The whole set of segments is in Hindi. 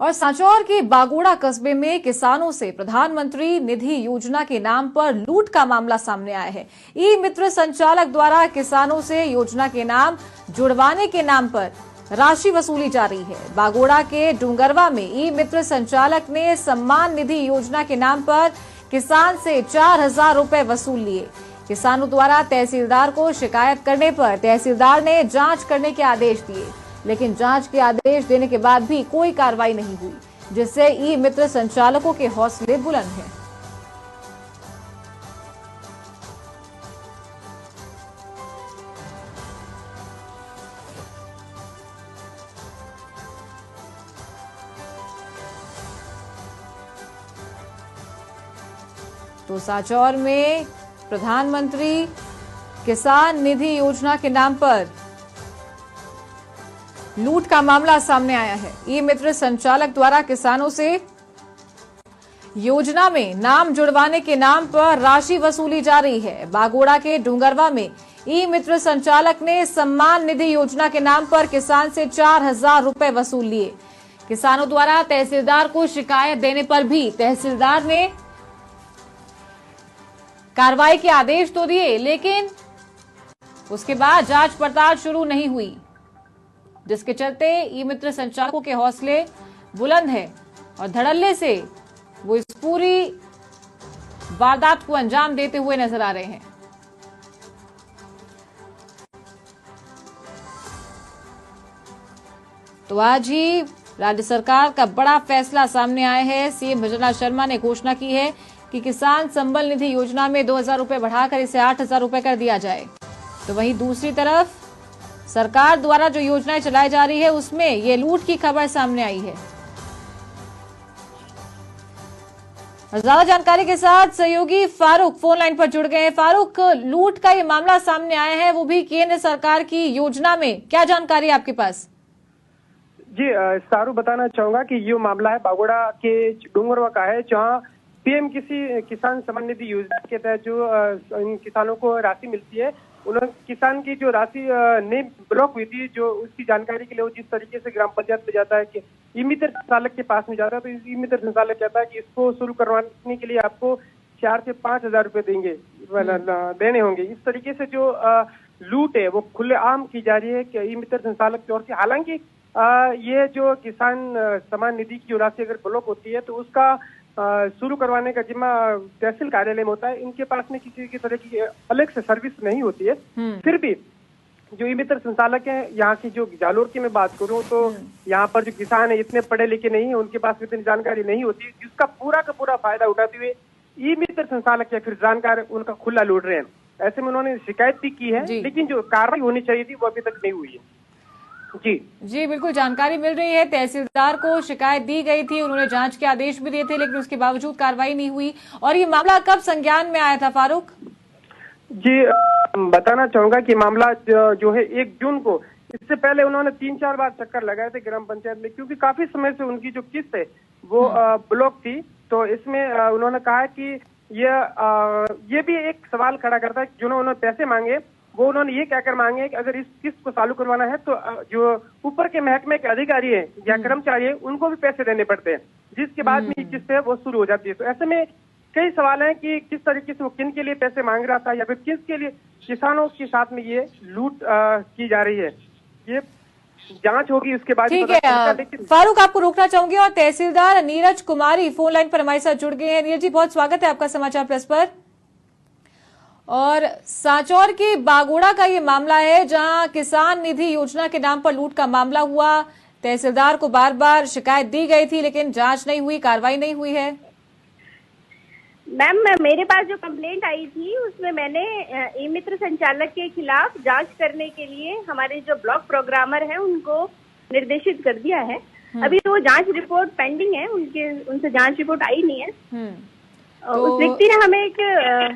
और सांचौर के बागोड़ा कस्बे में किसानों से प्रधानमंत्री निधि योजना के नाम पर लूट का मामला सामने आया है। ई मित्र संचालक द्वारा किसानों से योजना के नाम जुड़वाने के नाम पर राशि वसूली जा रही है। बागोड़ा के डूंगरवा में ई मित्र संचालक ने सम्मान निधि योजना के नाम पर किसान से 4,000 रुपए वसूल लिए। किसानों द्वारा तहसीलदार को शिकायत करने पर तहसीलदार ने जांच करने के आदेश दिए, लेकिन जांच के आदेश देने के बाद भी कोई कार्रवाई नहीं हुई, जिससे ई मित्र संचालकों के हौसले बुलंद हैं। तो सांचौर में प्रधानमंत्री किसान निधि योजना के नाम पर लूट का मामला सामने आया है। ई मित्र संचालक द्वारा किसानों से योजना में नाम जुड़वाने के नाम पर राशि वसूली जा रही है। बागोड़ा के डूंगरवा में ई मित्र संचालक ने सम्मान निधि योजना के नाम पर किसान से 4,000 रुपए वसूल लिए। किसानों द्वारा तहसीलदार को शिकायत देने पर भी तहसीलदार ने कार्रवाई के आदेश तो दिए, लेकिन उसके बाद जांच पड़ताल शुरू नहीं हुई, जिसके चलते ई मित्र संचालकों के हौसले बुलंद हैं और धड़ल्ले से वो इस पूरी वारदात को अंजाम देते हुए नजर आ रहे हैं। तो आज ही राज्य सरकार का बड़ा फैसला सामने आया है। सीएम भजनलाल शर्मा ने घोषणा की है कि किसान संबल निधि योजना में 2,000 रुपए बढ़ाकर इसे 8,000 रुपए कर दिया जाए। तो वहीं दूसरी तरफ सरकार द्वारा जो योजनाएं चलाई जा रही है उसमें ये लूट की खबर सामने आई है। ज्यादा जानकारी के साथ सहयोगी फारूक फोन लाइन पर जुड़ गए हैं। फारूक, लूट का ये मामला सामने आया है, वो भी केंद्र सरकार की योजना में, क्या जानकारी है आपके पास? जी सारू, बताना चाहूंगा कि ये मामला है बागोड़ा के डूंगरवा का है, जहाँ पीएम किसान सम्मान निधि योजना के तहत जो इन किसानों को राशि मिलती है, उन्होंने किसान की जो राशि ने ब्लॉक हुई थी, जो उसकी जानकारी के लिए वो जिस तरीके से ग्राम पंचायत में जाता है कि ई मित्र संचालक के पास में जाता है, तो ई मित्र संचालक कहता है कि इसको शुरू करवाने के लिए आपको 4 से 5,000 रुपए देने होंगे। इस तरीके से जो लूट है वो खुलेआम की जा रही है कि ई मित्र संचालक की ओर से। हालांकि ये जो किसान सम्मान निधि की जो राशि अगर ब्लॉक होती है तो उसका शुरू करवाने का जिम्मा तहसील कार्यालय में होता है। इनके पास में किसी की तरह की अलग से सर्विस नहीं होती है। फिर भी जो ई मित्र संचालक हैं, यहाँ की जो जालोर की मैं बात करूँ तो यहाँ पर जो किसान है इतने पढ़े लिखे नहीं है, उनके पास इतनी जानकारी नहीं होती, जिसका पूरा का पूरा फायदा उठाते हुए ई मित्र संचालक या फिर जानकार उनका खुला लूट रहे हैं। ऐसे में उन्होंने शिकायत भी की है, लेकिन जो कार्रवाई होनी चाहिए थी वो अभी तक नहीं हुई है। जी बिल्कुल जानकारी मिल रही है। तहसीलदार को शिकायत दी गई थी, उन्होंने जांच के आदेश भी दिए थे, लेकिन उसके बावजूद कार्रवाई नहीं हुई। और ये मामला कब संज्ञान में आया था फारूक? जी बताना चाहूंगा कि मामला जो है 1 जून को, इससे पहले उन्होंने 3-4 बार चक्कर लगाए थे ग्राम पंचायत में, क्योंकि काफी समय से उनकी जो किस्त है वो ब्लॉक थी। तो इसमें उन्होंने कहा कि ये भी एक सवाल खड़ा करता है कि जिन्होंने पैसे मांगे वो उन्होंने ये कहकर मांगे कि अगर इस किस्त को चालू करवाना है तो जो ऊपर के महकमे के अधिकारी हैं या कर्मचारी हैं उनको भी पैसे देने पड़ते हैं, जिसके बाद में ये किस्त है वो शुरू हो जाती है। तो ऐसे में कई सवाल हैं कि किस तरीके से वो किन के लिए पैसे मांग रहा था या फिर किसके लिए किसानों के साथ में ये लूट की जा रही है। ये जांच होगी, उसके बाद। ठीक है फारूक, आपको रोकना चाहूंगी। और तहसीलदार नीरज कुमारी फोन लाइन पर हमारे साथ जुड़ गए हैं। नीरज जी, बहुत स्वागत है आपका समाचार प्रेस पर। और सांचौर के बागोड़ा का ये मामला है, जहां किसान निधि योजना के नाम पर लूट का मामला हुआ। तहसीलदार को बार बार शिकायत दी गई थी, लेकिन जांच नहीं हुई, कार्रवाई नहीं हुई है। मैम, मेरे पास जो कंप्लेंट आई थी उसमें मैंने ई मित्र संचालक के खिलाफ जांच करने के लिए हमारे जो ब्लॉक प्रोग्रामर हैं उनको निर्देशित कर दिया है। अभी तो जांच रिपोर्ट पेंडिंग है, उनसे जांच रिपोर्ट आई नहीं है। तो उस व्यक्ति ने हमें एक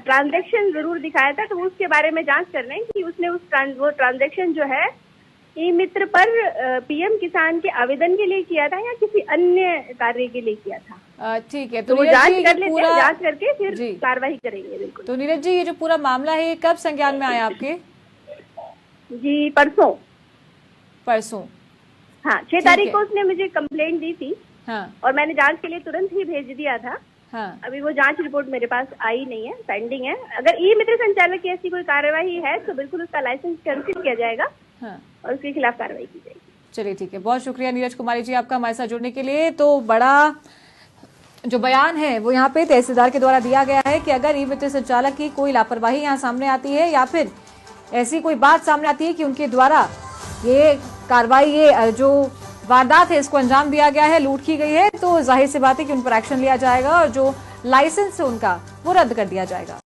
ट्रांजैक्शन जरूर दिखाया था, तो उसके बारे में जांच कर रहे हैं कि उसने वो ट्रांजैक्शन जो है ई मित्र पर पीएम किसान के आवेदन के लिए किया था या किसी अन्य कार्य के लिए किया था। ठीक है, तो वो जांच कर लेते हैं, जांच करके फिर कार्रवाई करेंगे। बिल्कुल। तो नीरज जी, ये जो पूरा मामला है ये कब संज्ञान में आया आपके? जी परसों। हाँ, 6 तारीख को उसने मुझे कंप्लेंट दी थी। हाँ। और मैंने जांच के लिए तुरंत ही भेज दिया था। हाँ। अभी वो जांच रिपोर्ट मेरे पास आई नहीं है, पेंडिंग है। अगर ई मित्र संचालक की ऐसी कोई कार्यवाही है तो बिल्कुल उसका लाइसेंस कैंसिल किया जाएगा। हाँ। और उसके खिलाफ कार्रवाई की जाएगी। चलिए ठीक है, बहुत शुक्रिया नीरज कुमारी जी आपका हमारे साथ जुड़ने के लिए। तो बड़ा जो बयान है वो यहाँ पे तहसीलदार के द्वारा दिया गया है कि अगर ई मित्र संचालक की कोई लापरवाही यहाँ सामने आती है या फिर ऐसी कोई बात सामने आती है कि उनके द्वारा ये कार्रवाई, ये जो वारदात है इसको अंजाम दिया गया है, लूट की गई है, तो जाहिर सी बात है कि उन पर एक्शन लिया जाएगा और जो लाइसेंस है उनका वो रद्द कर दिया जाएगा।